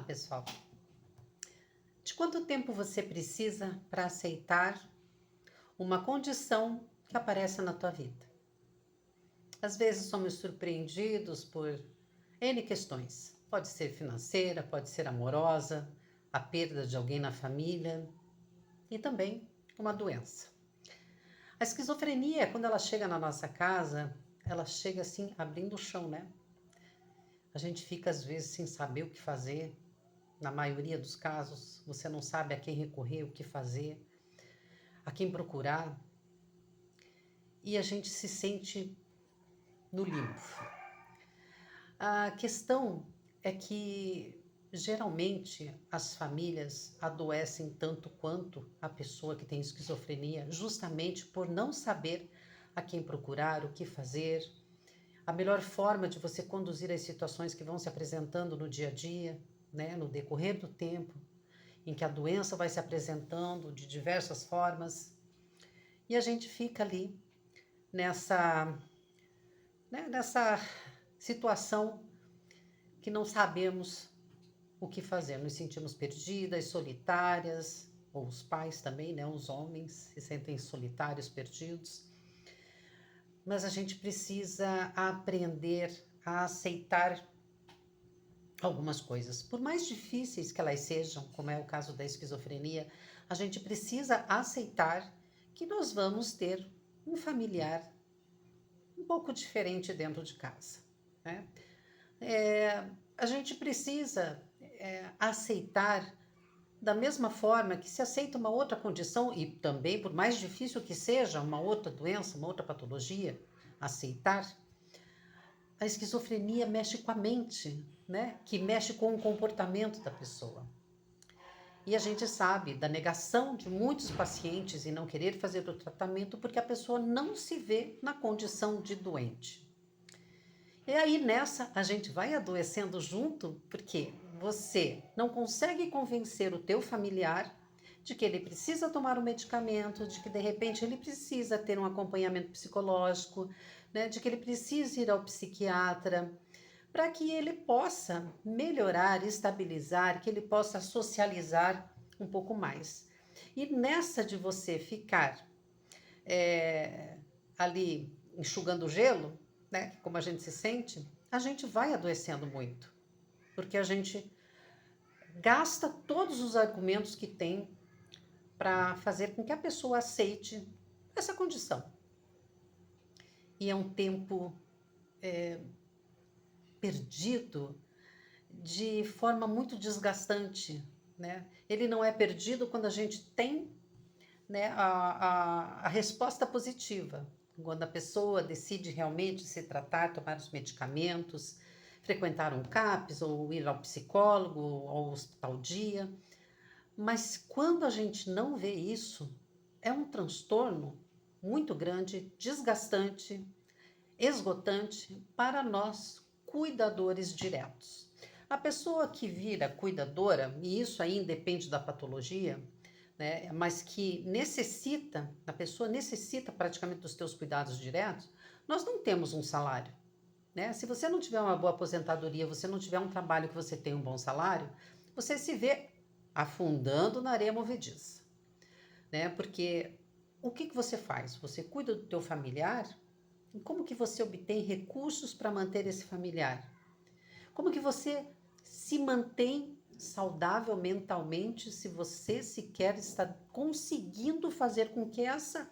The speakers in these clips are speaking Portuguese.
pessoal. De quanto tempo você precisa para aceitar uma condição que aparece na tua vida? Às vezes somos surpreendidos por N questões. Pode ser financeira, pode ser amorosa, a perda de alguém na família e também uma doença. A esquizofrenia, quando ela chega na nossa casa, ela chega assim abrindo o chão, né? A gente fica às vezes sem saber o que fazer. Na maioria dos casos, você não sabe a quem recorrer, o que fazer, a quem procurar, e a gente se sente no limbo. A questão é que geralmente as famílias adoecem tanto quanto a pessoa que tem esquizofrenia, justamente por não saber a quem procurar, o que fazer, a melhor forma de você conduzir as situações que vão se apresentando no dia a dia, né, no decorrer do tempo, em que a doença vai se apresentando de diversas formas, e a gente fica ali nessa situação que não sabemos o que fazer, nos sentimos perdidas, solitárias, ou os pais também, né, os homens se sentem solitários, perdidos, mas a gente precisa aprender a aceitar algumas coisas, por mais difíceis que elas sejam, como é o caso da esquizofrenia, a gente precisa aceitar que nós vamos ter um familiar um pouco diferente dentro de casa, né? A gente precisa aceitar da mesma forma que se aceita uma outra condição e também, por mais difícil que seja, uma outra doença, uma outra patologia, aceitar. A esquizofrenia mexe com a mente, né? Que mexe com o comportamento da pessoa. E a gente sabe da negação de muitos pacientes em não querer fazer o tratamento porque a pessoa não se vê na condição de doente. E aí nessa a gente vai adoecendo junto porque você não consegue convencer o teu familiar de que ele precisa tomar o medicamento, de que de repente ele precisa ter um acompanhamento psicológico, né, de que ele precisa ir ao psiquiatra, para que ele possa melhorar, estabilizar, que ele possa socializar um pouco mais. E nessa de você ficar ali enxugando o gelo, né, como a gente se sente, a gente vai adoecendo muito, porque a gente gasta todos os argumentos que tem para fazer com que a pessoa aceite essa condição. E é um tempo perdido de forma muito desgastante, né? Ele não é perdido quando a gente tem, né, a resposta positiva, quando a pessoa decide realmente se tratar, tomar os medicamentos, frequentar um CAPS ou ir ao psicólogo ou ao hospital dia. Mas quando a gente não vê isso, é um transtorno muito grande, desgastante, esgotante para nós cuidadores diretos. A pessoa que vira cuidadora, e isso aí independe da patologia, né, mas que a pessoa necessita praticamente dos teus cuidados diretos, nós não temos um salário. Né? Se você não tiver uma boa aposentadoria, você não tiver um trabalho que você tem um bom salário, você se vê afundando na areia movediça. Né? Porque o que você faz? Você cuida do teu familiar? E como que você obtém recursos para manter esse familiar? Como que você se mantém saudável mentalmente se você sequer está conseguindo fazer com que essa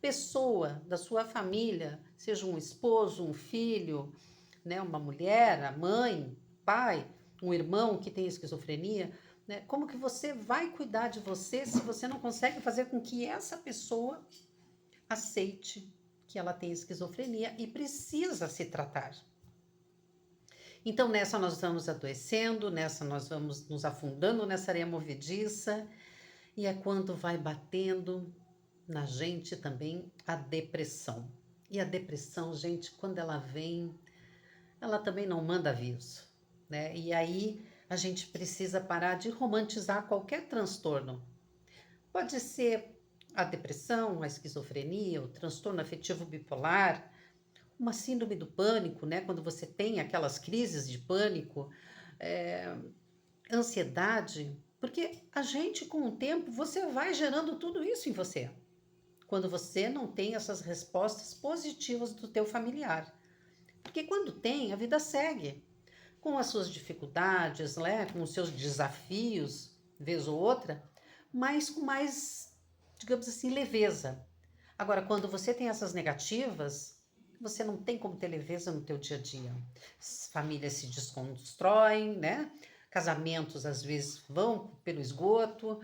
pessoa da sua família, seja um esposo, um filho, né, uma mulher, a mãe, pai, um irmão que tem esquizofrenia, né, como que você vai cuidar de você se você não consegue fazer com que essa pessoa aceite que ela tem esquizofrenia e precisa se tratar? Então nessa nós vamos adoecendo, nessa nós vamos nos afundando nessa areia movediça, e é quando vai batendo na gente também a depressão. E a depressão, gente, quando ela vem, ela também não manda aviso, né? E aí a gente precisa parar de romantizar qualquer transtorno. Pode ser a depressão, a esquizofrenia, o transtorno afetivo bipolar, uma síndrome do pânico, né? Quando você tem aquelas crises de pânico, ansiedade, porque a gente, com o tempo, você vai gerando tudo isso em você. Quando você não tem essas respostas positivas do teu familiar. Porque quando tem, a vida segue. Com as suas dificuldades, né? Com os seus desafios, vez ou outra, mas com mais, digamos assim, leveza. Agora, quando você tem essas negativas, você não tem como ter leveza no teu dia a dia. As famílias se desconstroem, né? Casamentos às vezes vão pelo esgoto,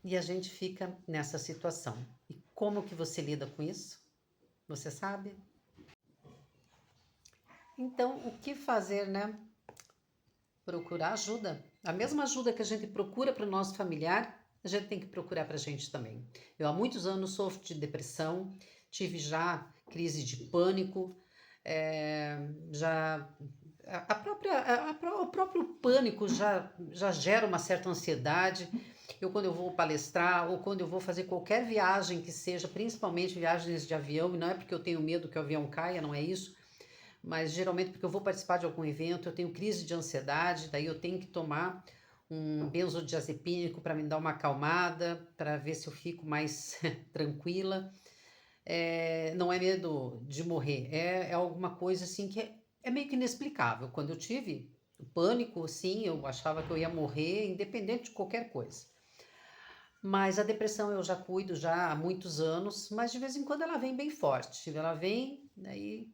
e a gente fica nessa situação. E como que você lida com isso? Você sabe? Então, o que fazer, né? Procurar ajuda. A mesma ajuda que a gente procura para o nosso familiar, a gente tem que procurar para a gente também. Eu há muitos anos sofro de depressão, tive já crise de pânico, já o próprio pânico já gera uma certa ansiedade. Eu, quando eu vou palestrar ou quando eu vou fazer qualquer viagem que seja, principalmente viagens de avião, e não é porque eu tenho medo que o avião caia, não é isso, mas geralmente porque eu vou participar de algum evento, eu tenho crise de ansiedade, daí eu tenho que tomar um benzodiazepínico para me dar uma acalmada, para ver se eu fico mais tranquila. Não é medo de morrer, é alguma coisa assim que é meio que inexplicável. Quando eu tive o pânico, sim, eu achava que eu ia morrer, independente de qualquer coisa. Mas a depressão eu já cuido já há muitos anos, mas de vez em quando ela vem bem forte. Ela vem, daí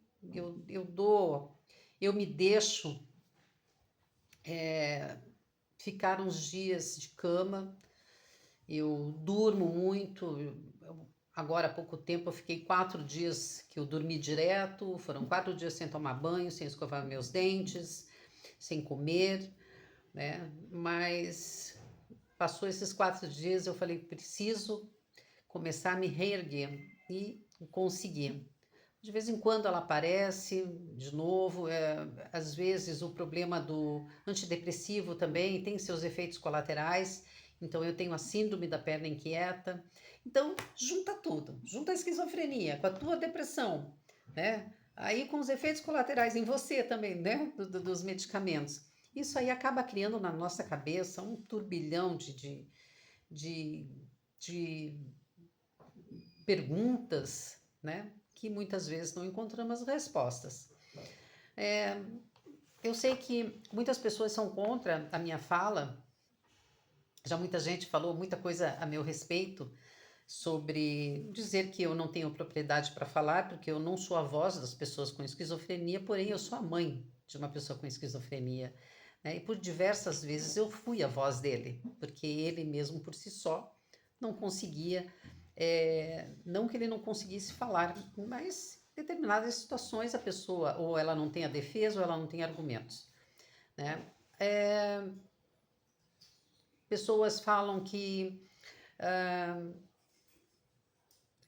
eu me deixo ficar uns dias de cama, eu durmo muito. Agora há pouco tempo eu fiquei 4 dias que eu dormi direto, foram 4 dias sem tomar banho, sem escovar meus dentes, sem comer, né? Mas passou esses 4 dias, eu falei, preciso começar a me reerguer e consegui. De vez em quando ela aparece de novo, às vezes o problema do antidepressivo também tem seus efeitos colaterais, então eu tenho a síndrome da perna inquieta. Então, junta tudo, junta a esquizofrenia com a tua depressão, né? Aí com os efeitos colaterais em você também, né? Dos medicamentos. Isso aí acaba criando na nossa cabeça um turbilhão de, de perguntas, né? Que muitas vezes não encontramos respostas. Eu sei que muitas pessoas são contra a minha fala, já muita gente falou muita coisa a meu respeito sobre dizer que eu não tenho propriedade para falar, porque eu não sou a voz das pessoas com esquizofrenia, porém eu sou a mãe de uma pessoa com esquizofrenia. Né? E por diversas vezes eu fui a voz dele, porque ele mesmo por si só não conseguia, não que ele não conseguisse falar, mas em determinadas situações a pessoa ou ela não tem a defesa ou ela não tem argumentos. Né? Pessoas falam que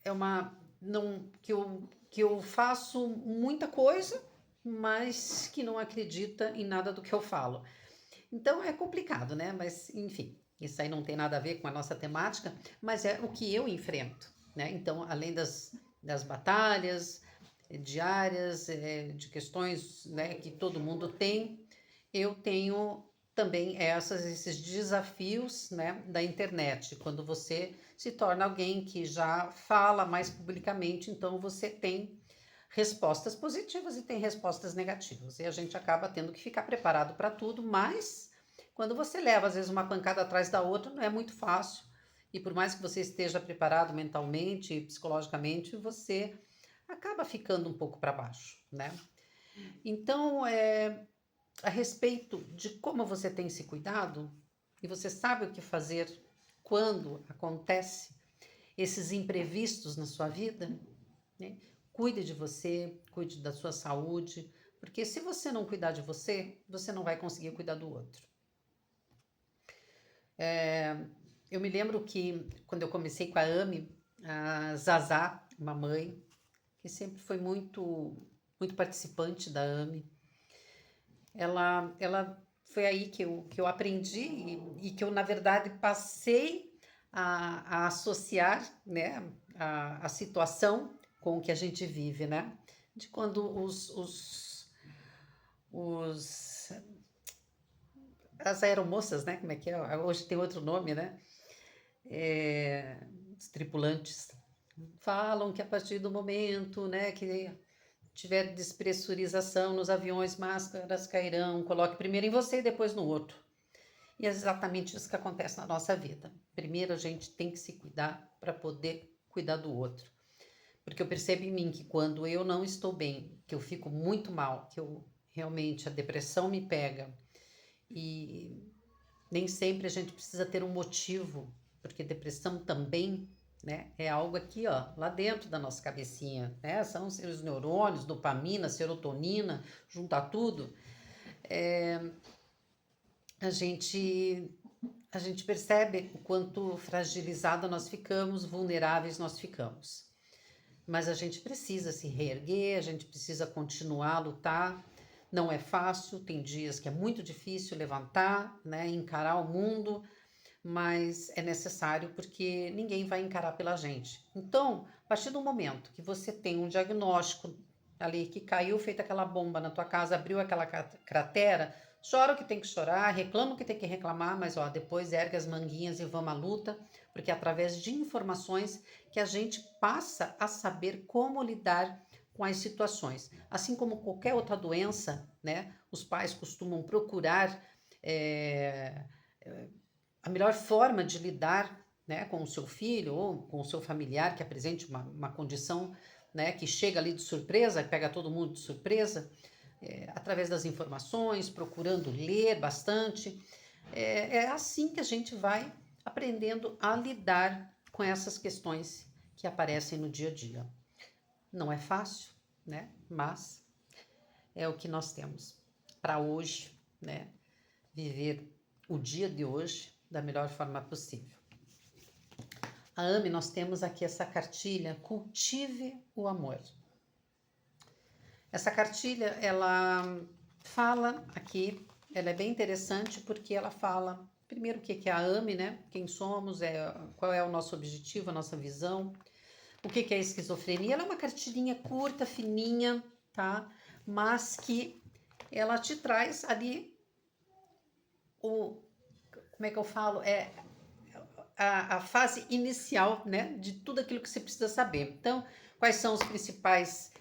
é uma não que eu faço muita coisa, mas que não acredita em nada do que eu falo. Então é complicado, né? Mas enfim, isso aí não tem nada a ver com a nossa temática, mas é o que eu enfrento, né? Então, além das batalhas diárias, de questões, né, que todo mundo tem, eu tenho também esses desafios, né, da internet. Quando você se torna alguém que já fala mais publicamente, então você tem respostas positivas e tem respostas negativas. E a gente acaba tendo que ficar preparado para tudo, mas quando você leva, às vezes, uma pancada atrás da outra, não é muito fácil. E por mais que você esteja preparado mentalmente, psicologicamente, você acaba ficando um pouco para baixo, né? Então, a respeito de como você tem se cuidado e você sabe o que fazer quando acontece esses imprevistos na sua vida, né? Cuide de você, cuide da sua saúde, porque se você não cuidar de você, você não vai conseguir cuidar do outro. Eu me lembro que quando eu comecei com a AME, a Zazá, uma mãe, que sempre foi muito participante da AME, ela foi aí que eu aprendi e que eu, na verdade, passei a associar, né, a situação com o que a gente vive, né? De quando os as aeromoças, né? Como é que é? Hoje tem outro nome, né? Os tripulantes falam que a partir do momento, né, que tiver despressurização nos aviões, máscaras cairão, coloque primeiro em você e depois no outro. E é exatamente isso que acontece na nossa vida. Primeiro a gente tem que se cuidar para poder cuidar do outro. Porque eu percebo em mim que quando eu não estou bem, que eu fico muito mal, que eu realmente a depressão me pega, e nem sempre a gente precisa ter um motivo, porque depressão também, né, é algo aqui, ó, lá dentro da nossa cabecinha, né? São os neurônios, dopamina, serotonina, juntar tudo. A gente a gente percebe o quanto fragilizada nós ficamos, vulneráveis nós ficamos. Mas a gente precisa se reerguer, a gente precisa continuar a lutar. Não é fácil, tem dias que é muito difícil levantar, né, encarar o mundo, mas é necessário porque ninguém vai encarar pela gente. Então, a partir do momento que você tem um diagnóstico ali que caiu feita aquela bomba na tua casa, abriu aquela cratera, chora o que tem que chorar, reclama o que tem que reclamar, mas ó, depois ergue as manguinhas e vamos à luta, porque é através de informações que a gente passa a saber como lidar com as situações. Assim como qualquer outra doença, né? Os pais costumam procurar a melhor forma de lidar, né, com o seu filho ou com o seu familiar que apresente uma condição, né, que chega ali de surpresa e pega todo mundo de surpresa, através das informações, procurando ler bastante. É assim que a gente vai aprendendo a lidar com essas questões que aparecem no dia a dia. Não é fácil, né? Mas é o que nós temos para hoje, né? Viver o dia de hoje da melhor forma possível. A AME, nós temos aqui essa cartilha, Cultive o Amor. Essa cartilha, ela fala aqui, ela é bem interessante porque ela fala, primeiro, o que é a AME, né? Quem somos, qual é o nosso objetivo, a nossa visão, o que é a esquizofrenia. Ela é uma cartilhinha curta, fininha, tá? Mas que ela te traz ali como é que eu falo? A fase inicial, né, de tudo aquilo que você precisa saber. Então, quais são os principais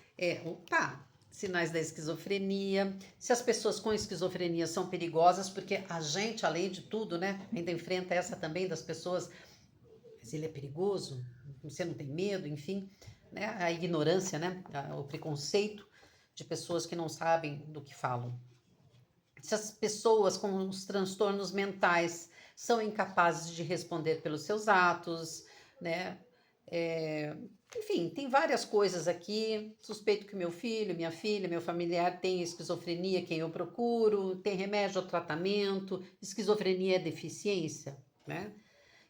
sinais da esquizofrenia, se as pessoas com esquizofrenia são perigosas, porque a gente, além de tudo, né, ainda enfrenta essa também das pessoas, mas ele é perigoso, você não tem medo, enfim, né, a ignorância, né, o preconceito de pessoas que não sabem do que falam. Se as pessoas com os transtornos mentais são incapazes de responder pelos seus atos, né? Enfim, tem várias coisas aqui. Suspeito que meu filho, minha filha, meu familiar tem esquizofrenia, quem eu procuro, tem remédio ao tratamento, esquizofrenia é deficiência, né?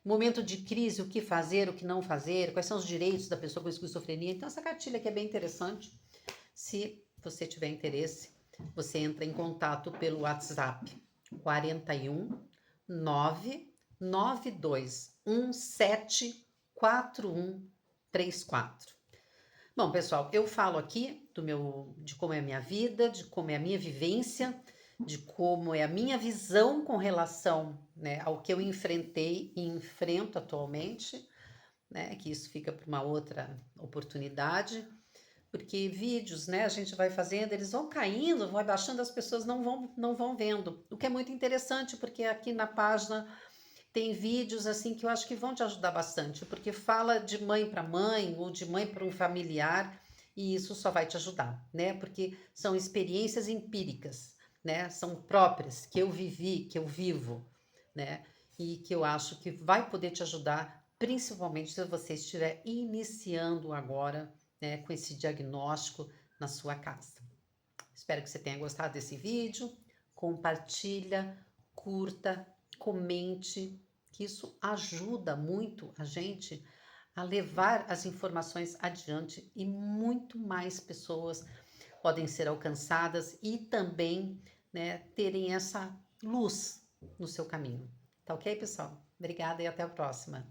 Momento de crise, o que fazer, o que não fazer, quais são os direitos da pessoa com esquizofrenia. Então, essa cartilha aqui é bem interessante. Se você tiver interesse, você entra em contato pelo WhatsApp 41 99217 4134. Bom, pessoal, eu falo aqui de como é a minha vida, de como é a minha vivência, de como é a minha visão com relação, né, ao que eu enfrentei e enfrento atualmente, né, que isso fica para uma outra oportunidade. Porque vídeos, né, a gente vai fazendo, eles vão caindo, vai baixando, as pessoas não vão vendo. O que é muito interessante, porque aqui na página tem vídeos assim que eu acho que vão te ajudar bastante, porque fala de mãe para mãe ou de mãe para um familiar, e isso só vai te ajudar, né? Porque são experiências empíricas, né? São próprias, que eu vivi, que eu vivo, né? E que eu acho que vai poder te ajudar, principalmente se você estiver iniciando agora, né, com esse diagnóstico na sua casa. Espero que você tenha gostado desse vídeo. Compartilha, curta, comente, que isso ajuda muito a gente a levar as informações adiante e muito mais pessoas podem ser alcançadas e também, né, terem essa luz no seu caminho. Tá ok, pessoal? Obrigada e até a próxima.